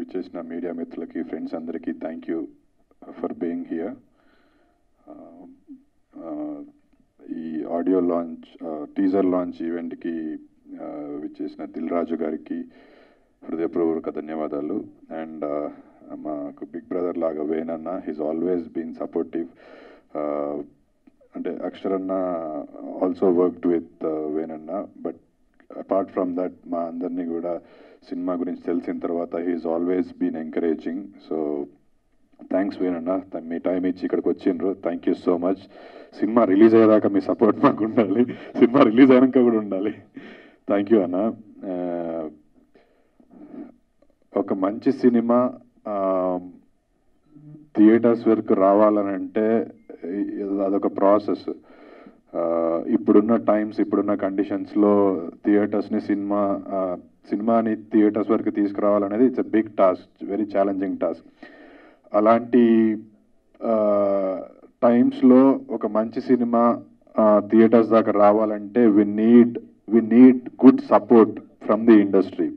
విచ్చేసిన మీడియా మిత్రులకి, ఫ్రెండ్స్ అందరికీ thank you for being here. ఈ ఆడియో లాంచ్, టీజర్ లాంచ్ ఈవెంట్కి విచ్చేసిన దిల్ రాజు గారికి హృదయపూర్వక ధన్యవాదాలు. అండ్ మాకు బిగ్ బ్రదర్ లాగా వేణన్న, హీస్ ఆల్వేస్ బీన్ సపోర్టివ్. అంటే అక్షరన్న ఆల్సో వర్క్డ్ విత్ వేణన్న, బట్ అపార్ట్ ఫ్రమ్ దట్ మా అందరినీ కూడా సినిమా గురించి తెలిసిన తర్వాత he's always been encouraging. So thanks వేణన్న, మీ టైం ఇచ్చి ఇక్కడికి వచ్చిండ్రు. Thank you so much. Cinema release అయ్యేదాకా మీ సపోర్ట్ మాకు ఉండాలి, సినిమా రిలీజ్ అయినాక కూడా ఉండాలి. థ్యాంక్ యూ అన్న. ఒక మంచి సినిమా థియేటర్స్ వరకు రావాలనంటే అదొక ప్రాసెస్. ఇప్పుడున్న టైమ్స్, ఇప్పుడున్న కండిషన్స్లో థియేటర్స్ని సినిమాని థియేటర్స్ వరకు తీసుకురావాలనేది it's a big task, very challenging task. అలాంటి టైమ్స్లో ఒక మంచి సినిమా థియేటర్స్ దాకా రావాలంటే we need good support from the industry.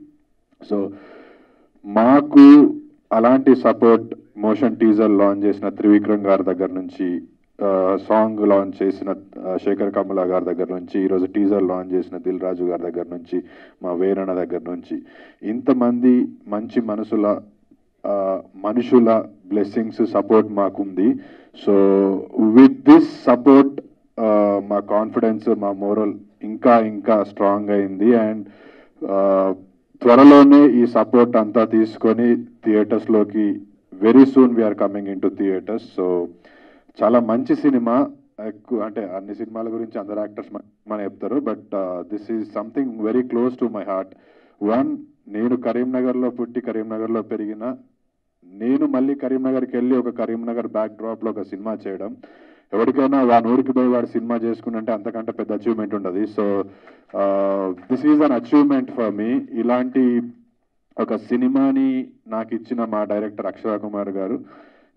So మాకు అలాంటి సపోర్ట్ మోషన్ టీజర్ లాంచ్ చేసిన త్రివిక్రమ్ గారి దగ్గర నుంచి, సాంగ్ లాంచ్ చేసిన శేఖర్ కమ్ముల గారి దగ్గర నుంచి, ఈరోజు టీజర్ లాంచ్ చేసిన దిల్ రాజు గారి దగ్గర నుంచి, మా వేరణ దగ్గర నుంచి, ఇంతమంది మంచి మనుషుల బ్లెస్సింగ్స్, సపోర్ట్ మాకుంది. సో విత్ దిస్ సపోర్ట్ మా కాన్ఫిడెన్స్, మా మోరల్ ఇంకా స్ట్రాంగ్ అయింది. అండ్ త్వరలోనే ఈ సపోర్ట్ అంతా తీసుకొని థియేటర్స్లోకి very soon we're coming into theatres. So చాలా మంచి సినిమా. అంటే అన్ని సినిమాల గురించి అందరు యాక్టర్స్ మన చెప్తారు, but this is something very close to my heart. నేను కరీంనగర్లో పుట్టి కరీంనగర్లో పెరిగిన నేను మళ్ళీ కరీంనగర్కి వెళ్ళి ఒక కరీంనగర్ బ్యాక్ డ్రాప్లో ఒక సినిమా చేయడం, ఎవరికైనా వాడి ఊరికి పోయి వాడు సినిమా చేసుకున్నంటే అంతకంటే పెద్ద అచీవ్మెంట్ ఉండదు. So this is an achievement for me. ఇలాంటి ఒక సినిమాని నాకు ఇచ్చిన మా డైరెక్టర్ అక్షర కుమార్ గారు,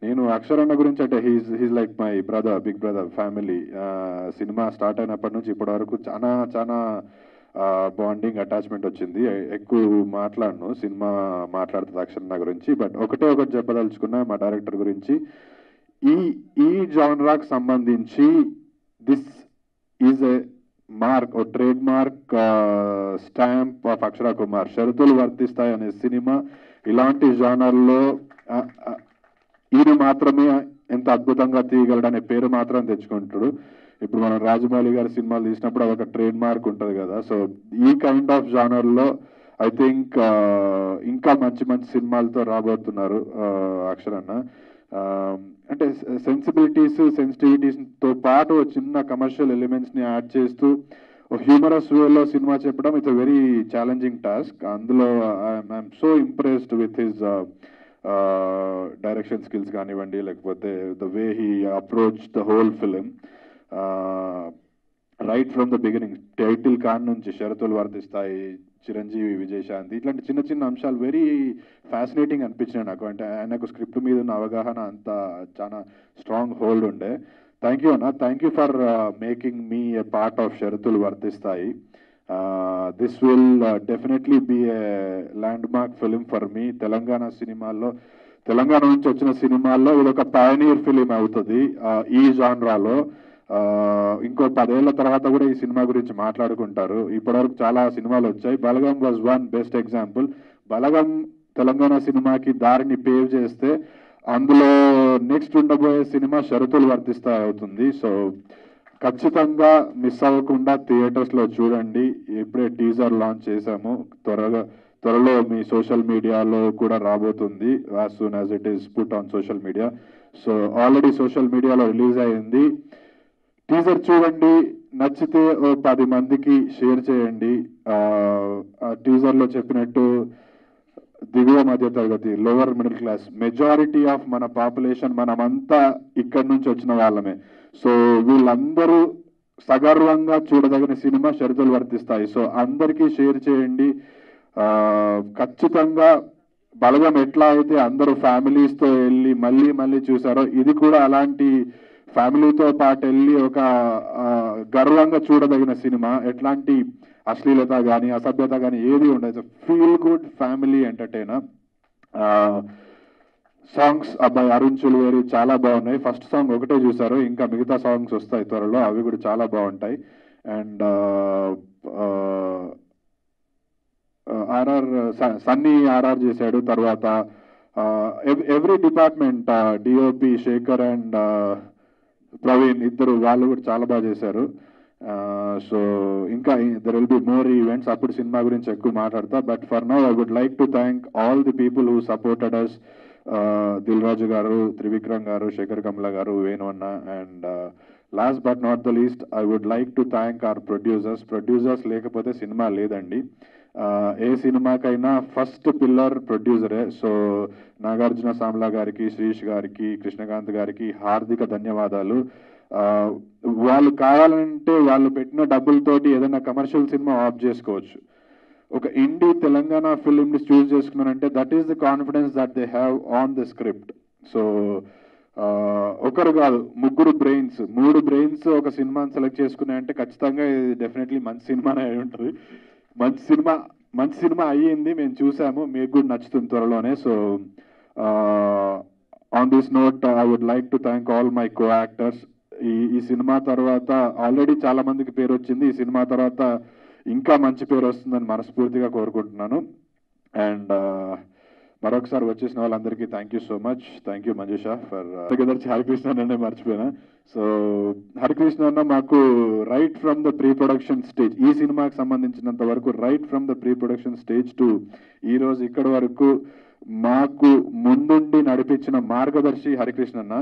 నేను అక్షరన్న గురించి అంటే he's like my brother, big brother, family. Cinema start అయినప్పటి నుంచి ఇప్పటి వరకు చాలా బాండింగ్, అటాచ్మెంట్ వచ్చింది. ఎక్కువ మాట్లాడను, సినిమా మాట్లాడుతుంది అక్షరన్న గురించి, బట్ ఒకటి చెప్పదలుచుకున్నా మా డైరెక్టర్ గురించి. ఈ జానరాకు సంబంధించి this is a mark, a trademark stamp of Akshara Kumar. షరతులు వర్తిస్తాయి అనే సినిమా ఇలాంటి జానర్లో ఈయన మాత్రమే ఎంత అద్భుతంగా తీయగలడనే పేరు మాత్రం తెచ్చుకుంటాడు. ఇప్పుడు మనం రాజమౌళి గారి సినిమాలు తీసినప్పుడు అదొక ట్రేడ్ మార్క్ ఉంటుంది కదా. సో ఈ కైండ్ ఆఫ్ జానర్లో ఐ థింక్ ఇంకా మంచి సినిమాలతో రాబోతున్నారు అక్షరన్న. అంటే సెన్సిటివిటీస్తో పాటు చిన్న కమర్షియల్ ఎలిమెంట్స్ని యాడ్ చేస్తూ హ్యూమరస్ వేలో సినిమా చెప్పడం it's a very challenging task. అందులో I'm so impressed with his direction skills కానివ్వండి, లేకపోతే the way he approach the whole film right from the beginning. Title కాన్ నుంచి షరతులు వర్తిస్తాయి, చిరంజీవి, విజయశాంతి, ఇట్లాంటి చిన్న అంశాలు వెరీ ఫ్యాసినేటింగ్ అనిపించినాయి నాకు. అంటే ఆయనకు స్క్రిప్ట్ మీద ఉన్న అవగాహన అంతా చాలా స్ట్రాంగ్ హోల్డ్ ఉండే. థ్యాంక్ యూ అన్న, thank you for making me a part of షరతులు వర్తిస్తాయి. This will definitely be a landmark film for me. Telangana నుంచి వచ్చిన సినిమాల్లో ఇది ఒక పయనీర్ ఫిలిం అవుతుంది ఈ జాన్రాలో. ఇంకో 10 ఏళ్ల తర్వాత కూడా ఈ సినిమా గురించి మాట్లాడుకుంటారు. ఇప్పటివరకు చాలా సినిమాలు వచ్చాయి. బలగం వాజ్ వన్ బెస్ట్ ఎగ్జాంపుల్. బలగం తెలంగాణ సినిమాకి దారిని పేవ్ చేస్తే అందులో నెక్స్ట్ ఉండబోయే సినిమా షరతులు వర్తిస్తాయి అవుతుంది. సో ఖచ్చితంగా మిస్ అవ్వకుండా థియేటర్స్లో చూడండి. ఇప్పుడే టీజర్ లాంచ్ చేశాము, త్వరలో మీ సోషల్ మీడియాలో కూడా రాబోతుంది, as soon as it is put on social media. So already social మీడియాలో రిలీజ్ అయింది. టీజర్ చూడండి, నచ్చితే ఓ 10 మందికి షేర్ చేయండి. టీజర్లో చెప్పినట్టు దిగువ మధ్య తరగతి, lower middle class, majority of మన పాపులేషన్ మనమంతా ఇక్కడి నుంచి వచ్చిన వాళ్ళమే. సో వీళ్ళందరూ సగర్వంగా చూడదగిన సినిమా షరతులు వర్తిస్తాయి. సో అందరికీ షేర్ చేయండి. ఖచ్చితంగా బలగం ఎట్లా అయితే అందరూ ఫ్యామిలీస్తో వెళ్ళి మళ్ళీ చూసారో, ఇది కూడా అలాంటి ఫ్యామిలీతో పాటు వెళ్ళి ఒక గర్వంగా చూడదగిన సినిమా. ఎట్లాంటి అశ్లీలత కానీ అసభ్యత కానీ ఏది ఉండదు. Feel good family entertainer. Songs అబ్బాయి అరుణ్ చుల్వేరి చాలా బాగున్నాయి. ఫస్ట్ సాంగ్ ఒకటే చూసారు, ఇంకా మిగతా సాంగ్స్ వస్తాయి త్వరలో, అవి కూడా చాలా బాగుంటాయి. అండ్ ఆర్ఆర్ సన్నీ ఆర్ఆర్ చేశాడు. తర్వాత every department DOP Shekhar and Praveen ఇద్దరు వాళ్ళు కూడా చాలా బాగా చేశారు. సో ఇంకా there will be more events, అప్పుడు సినిమా గురించి ఎక్కువ మాట్లాడతా. But for now I would like to thank all the people who supported us, Dil Raju గారు, త్రివిక్రమ్ గారు, శేఖర్ కమల గారు, వేణు అన్న. And last but not the least I would like to thank our producers లేకపోతే cinema లేదండి. ఏ సినిమాకైనా ఫస్ట్ పిల్లర్ ప్రొడ్యూసరే. సో నాగార్జున సామ్లా గారికి, శ్రీష్ గారికి, కృష్ణకాంత్ గారికి హార్దిక ధన్యవాదాలు. వాళ్ళు కావాలంటే వాళ్ళు పెట్టిన డబ్బులతోటి ఏదైనా కమర్షియల్ సినిమా ఆఫ్ చేసుకోవచ్చు. ఒక ఇండి తెలంగాణ ఫిల్మ్ని చూస్ చేసుకున్నారంటే that is the confidence that they have on the script. So ఒకరు కాదు, మూడు బ్రెయిన్స్ ఒక సినిమాని సెలెక్ట్ చేసుకున్నాయంటే ఖచ్చితంగా ఇది డెఫినెట్లీ మంచి సినిమానే అయి ఉంటుంది. మంచి సినిమా అయ్యింది, మేము చూసాము, మీకు కూడా నచ్చుతుంది త్వరలోనే. So on this note I would like to thank all my co actors. ఈ సినిమా తర్వాత ఆల్రెడీ చాలా మందికి పేరు వచ్చింది, ఈ సినిమా తర్వాత ఇంకా మంచి పేరు వస్తుందని మనస్ఫూర్తిగా కోరుకుంటున్నాను. అండ్ మరొకసారి వచ్చేసిన వాళ్ళందరికీ thank you so much. Thank you Manjusha for Harikrishna అన్నే మర్చిపోయినా. సో హరికృష్ణ అన్న మాకు right from the pre production stage, ఈ సినిమాకి సంబంధించినంత వరకు right from the pre production stage to ఈ రోజు ఇక్కడి వరకు మాకు ముందుండి నడిపించిన మార్గదర్శి హరికృష్ణ అన్న.